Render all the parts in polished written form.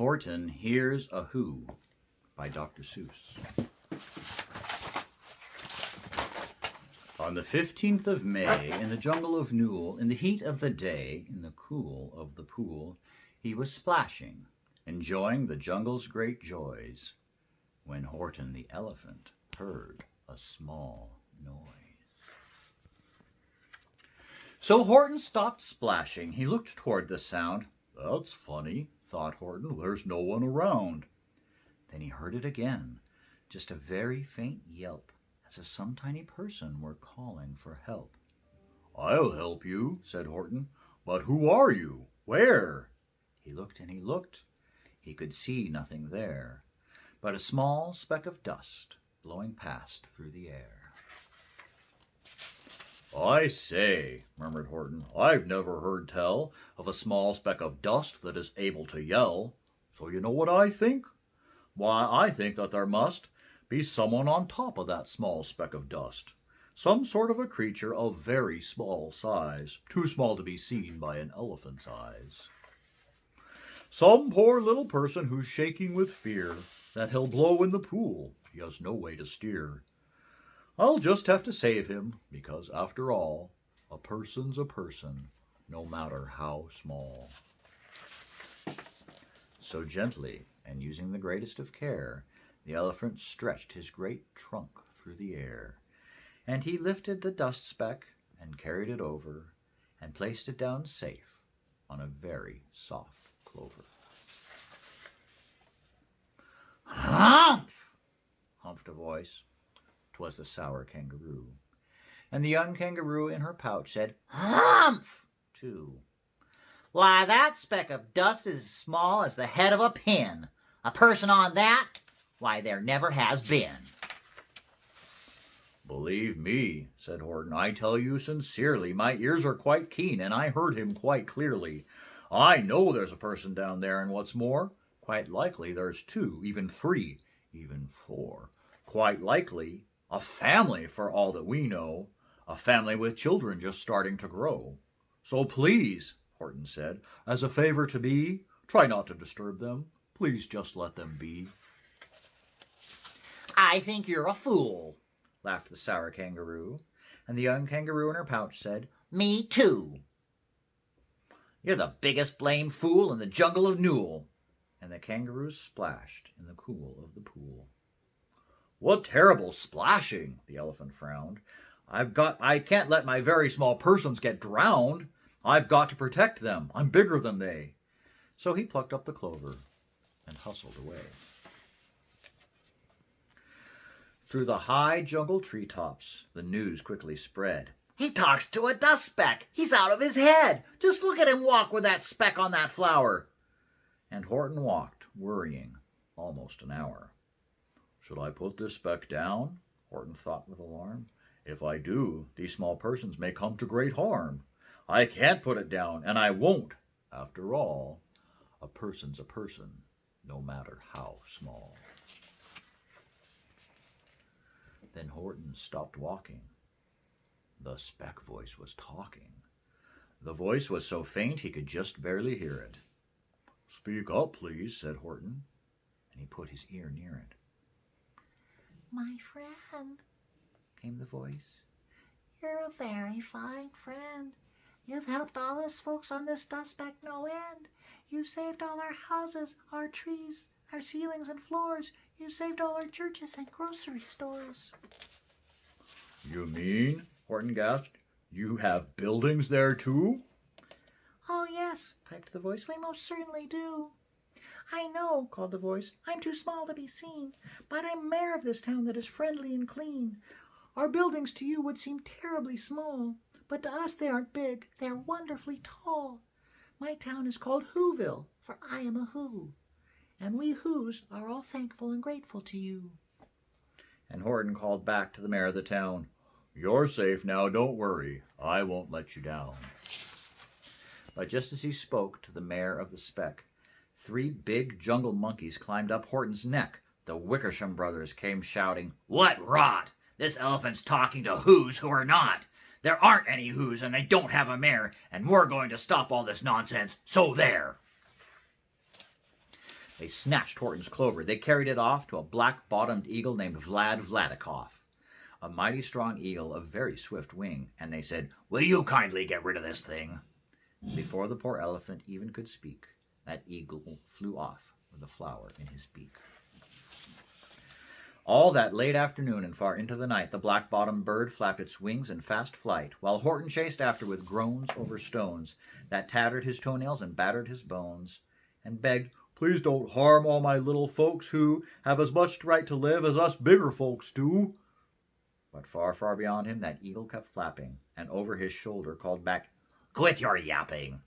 Horton Hears a Who by Dr. Seuss. On the 15th of May, in the jungle of Newell, in the heat of the day, in the cool of the pool, he was splashing, enjoying the jungle's great joys, when Horton the elephant heard a small noise. So Horton stopped splashing. He looked toward the sound. "That's funny," thought Horton. "There's no one around." Then he heard it again, just a very faint yelp, as if some tiny person were calling for help. "I'll help you," said Horton. "But who are you? Where?" He looked and he looked. He could see nothing there, but a small speck of dust blowing past through the air. "I say," murmured Horton, "I've never heard tell of a small speck of dust that is able to yell. So you know what I think? Why, I think that there must be someone on top of that small speck of dust. Some sort of a creature of very small size, too small to be seen by an elephant's eyes. Some poor little person who's shaking with fear that he'll blow in the pool. He has no way to steer. I'll just have to save him, because after all, a person's a person, no matter how small." So gently, and using the greatest of care, the elephant stretched his great trunk through the air, and he lifted the dust speck and carried it over and placed it down safe on a very soft clover. "Humph!" humphed a voice. 'Twas the sour kangaroo. And the young kangaroo in her pouch said, "Humph!" too. "Why, that speck of dust is as small as the head of a pin. A person on that? Why, there never has been." "Believe me," said Horton, "I tell you sincerely, my ears are quite keen, and I heard him quite clearly. I know there's a person down there, and what's more, quite likely there's two, even three, even four. Quite likely a family, for all that we know, a family with children just starting to grow. So please," Horton said, "as a favor to me, try not to disturb them. Please just let them be." "I think you're a fool," laughed the sour kangaroo. And the young kangaroo in her pouch said, "Me too." "You're the biggest blamed fool in the jungle of Newell." And the kangaroos splashed in the cool of the pool. "What terrible splashing!" the elephant frowned. I can't let my very small persons get drowned. I've got to protect them. I'm bigger than they." So he plucked up the clover and hustled away. Through the high jungle treetops, the news quickly spread. "He talks to a dust speck. He's out of his head. Just look at him walk with that speck on that flower." And Horton walked, worrying, almost an hour. "Should I put this speck down?" Horton thought with alarm. "If I do, these small persons may come to great harm. I can't put it down, and I won't. After all, a person's a person, no matter how small." Then Horton stopped walking. The speck voice was talking. The voice was so faint he could just barely hear it. "Speak up, please," said Horton, and he put his ear near it. "My friend," came the voice, "you're a very fine friend. You've helped all us folks on this dust speck no end. You saved all our houses, our trees, our ceilings and floors. You saved all our churches and grocery stores." "You mean," Horton gasped, "you have buildings there too?" "Oh yes," piped the voice, "we most certainly do." "I know," called the voice, "I'm too small to be seen, but I'm mayor of this town that is friendly and clean. Our buildings to you would seem terribly small, but to us they aren't big, they're wonderfully tall. My town is called Whoville, for I am a Who, and we Whos are all thankful and grateful to you." And Horton called back to the mayor of the town, "You're safe now, don't worry. I won't let you down." But just as he spoke to the mayor of the speck, 3 big jungle monkeys climbed up Horton's neck. The Wickersham brothers came shouting, "What rot! This elephant's talking to Whos who are not. There aren't any Whos, and they don't have a mayor, and we're going to stop all this nonsense, so there." They snatched Horton's clover. They carried it off to a black-bottomed eagle named Vlad Vladikov, a mighty strong eagle of very swift wing, and they said, "Will you kindly get rid of this thing?" Before the poor elephant even could speak, that eagle flew off with a flower in his beak. All that late afternoon and far into the night, the black-bottomed bird flapped its wings in fast flight, while Horton chased after with groans over stones that tattered his toenails and battered his bones, and begged, "Please don't harm all my little folks who have as much right to live as us bigger folks do." But far, far beyond him, that eagle kept flapping, and over his shoulder called back, "Quit your yapping.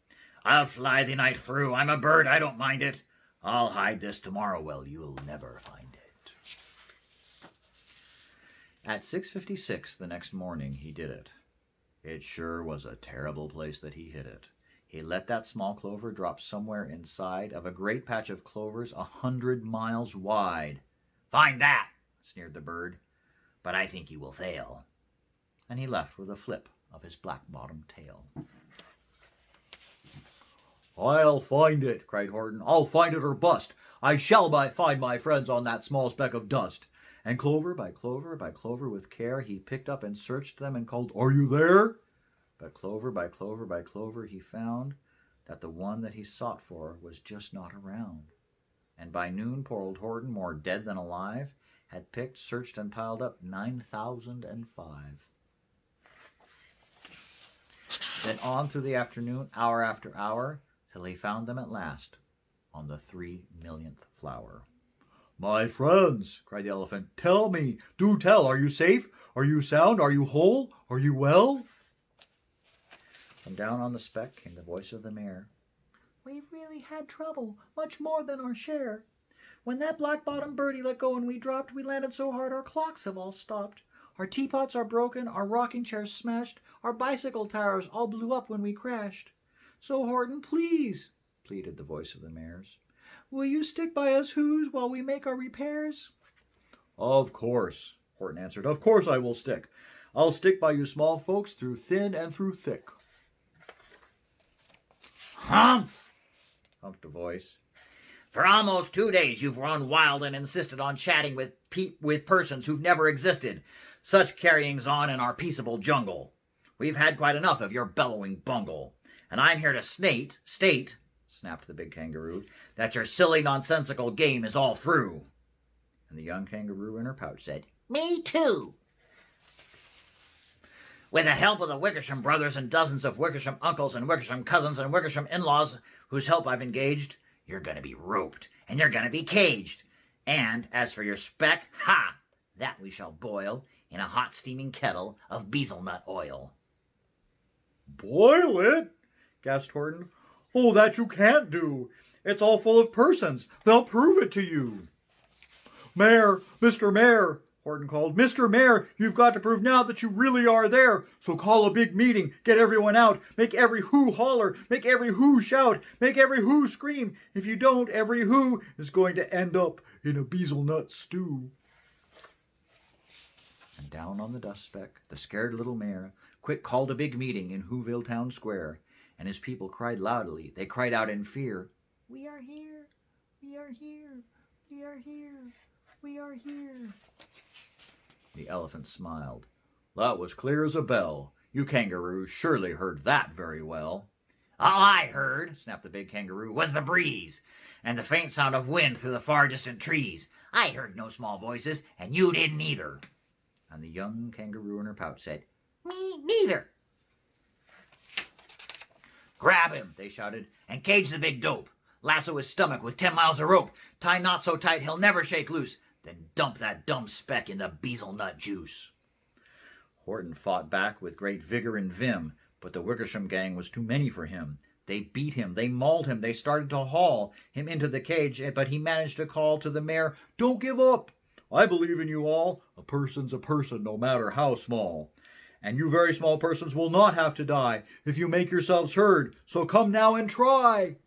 I'll fly the night through. I'm a bird, I don't mind it. I'll hide this tomorrow. Well, you'll never find it." At 6:56 the next morning, he did it. It sure was a terrible place that he hid it. He let that small clover drop somewhere inside of a great patch of clovers 100 miles wide. "Find that," sneered the bird, "but I think you will fail." And he left with a flip of his black-bottomed tail. "I'll find it," cried Horton. "I'll find it or bust. I shall find my friends on that small speck of dust." And clover by clover by clover with care he picked up and searched them and called, "Are you there?" But clover by clover by clover he found that the one that he sought for was just not around. And by noon poor old Horton, more dead than alive, had picked, searched, and piled up 9,005. Then on through the afternoon, hour after hour, till he found them at last on the 3,000,000th flower. "My friends," cried the elephant, "tell me, do tell, are you safe? Are you sound? Are you whole? Are you well?" From down on the speck came the voice of the mayor. "We've really had trouble, much more than our share. When that black-bottomed birdie let go and we dropped, we landed so hard our clocks have all stopped. Our teapots are broken, our rocking chairs smashed, our bicycle tires all blew up when we crashed. So, Horton, please," pleaded the voice of the mayor's, "will you stick by us who's while we make our repairs?" "Of course," Horton answered. "Of course I will stick. I'll stick by you small folks through thin and through thick." "Humph!" humped a voice. "For almost 2 days you've run wild and insisted on chatting with persons who've never existed. Such carryings on in our peaceable jungle. We've had quite enough of your bellowing bungle. And I'm here to state, snapped the big kangaroo, that your silly nonsensical game is all through." And the young kangaroo in her pouch said, "Me too." "With the help of the Wickersham brothers and dozens of Wickersham uncles and Wickersham cousins and Wickersham in-laws whose help I've engaged, you're going to be roped and you're going to be caged. And as for your speck, that we shall boil in a hot steaming kettle of bezelnut oil." "Boil it?" gasped Horton. "Oh, that you can't do. It's all full of persons. They'll prove it to you." "Mayor, Mr. Mayor," Horton called. "Mr. Mayor, you've got to prove now that you really are there. So call a big meeting, get everyone out, make every who holler, make every who shout, make every who scream. If you don't, every who is going to end up in a bezelnut stew." And down on the dust speck, the scared little mayor quick called a big meeting in Whoville Town Square, and his people cried loudly. They cried out in fear, "We are here, we are here, we are here, we are here." The elephant smiled. "That was clear as a bell. You kangaroos surely heard that very well." "All I heard," snapped the big kangaroo, "was the breeze, and the faint sound of wind through the far distant trees. I heard no small voices, and you didn't either." And the young kangaroo in her pouch said, "Me neither." "Grab him," they shouted, "and cage the big dope. Lasso his stomach with 10 miles of rope. Tie knots so tight he'll never shake loose. Then dump that dumb speck in the bezelnut juice." Horton fought back with great vigor and vim, but the Wickersham gang was too many for him. They beat him, they mauled him, they started to haul him into the cage, but he managed to call to the mayor, "Don't give up. I believe in you all. A person's a person, no matter how small. And you very small persons will not have to die if you make yourselves heard. So come now and try."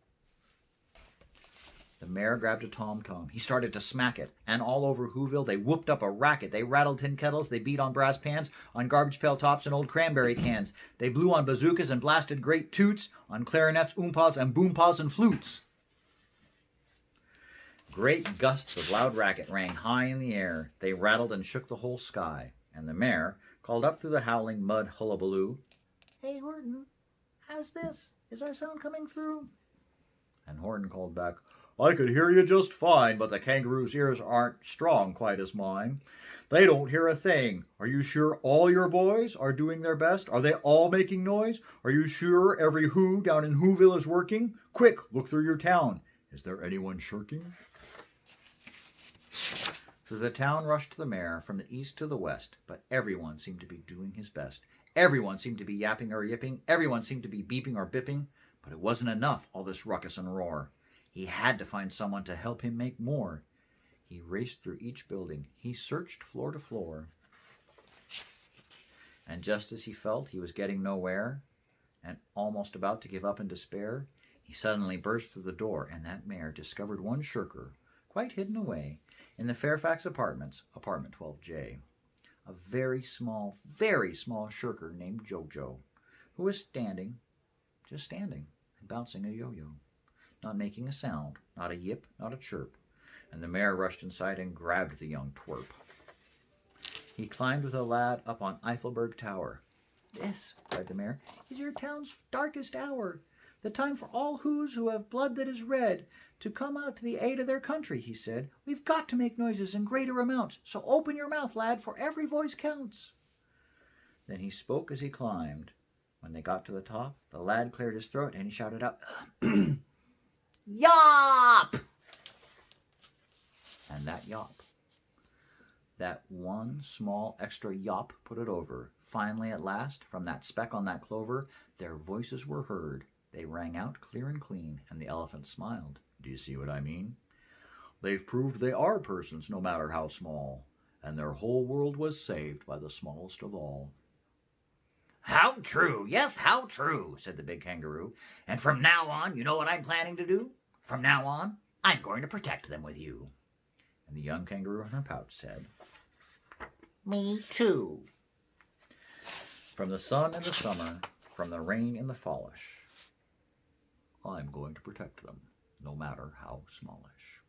The mayor grabbed a tom-tom. He started to smack it, and all over Whoville they whooped up a racket. They rattled tin kettles, they beat on brass pans, on garbage pail tops and old cranberry cans. They blew on bazookas and blasted great toots, on clarinets, oompas, and boompas and flutes. Great gusts of loud racket rang high in the air. They rattled and shook the whole sky, and the mayor called up through the howling mud hullabaloo, Hey, Horton, how's this? Is our sound coming through? and Horton called back, I could hear you just fine, but the kangaroo's ears aren't strong quite as mine. They don't hear a thing. Are you sure all your boys are doing their best? Are they all making noise? Are you sure every Who down in Whoville is working? Quick, look through your town. Is there anyone shirking? Through the town rushed the mayor from the east to the west, but everyone seemed to be doing his best. Everyone seemed to be yapping or yipping. Everyone seemed to be beeping or bipping. But it wasn't enough, all this ruckus and roar. He had to find someone to help him make more. He raced through each building. He searched floor to floor. And just as he felt he was getting nowhere and almost about to give up in despair, he suddenly burst through the door, and that mayor discovered one shirker, quite hidden away, in the Fairfax Apartments, apartment 12J. A very small shirker named Jojo, who was standing, just standing, and bouncing a yo-yo. Not making a sound, not a yip, not a chirp, and the mayor rushed inside and grabbed the young twerp. He climbed with the lad up on Eiffelberg Tower. This, cried the mayor, is your town's darkest hour. The time for all Whos who have blood that is red to come out to the aid of their country, he said. We've got to make noises in greater amounts, so open your mouth, lad, for every voice counts. Then he spoke as he climbed. When they got to the top, the lad cleared his throat and he shouted out, Yop! And that yop, that one small extra yop put it over. Finally, at last, from that speck on that clover, their voices were heard. They rang out clear and clean, and the elephant smiled. Do you see what I mean? They've proved they are persons, no matter how small, and their whole world was saved by the smallest of all. How true, yes, how true, said the big kangaroo. And from now on, you know what I'm planning to do? From now on, I'm going to protect them with you. And the young kangaroo in her pouch said, Me too. From the sun in the summer, from the rain in the fallish, I'm going to protect them, no matter how smallish.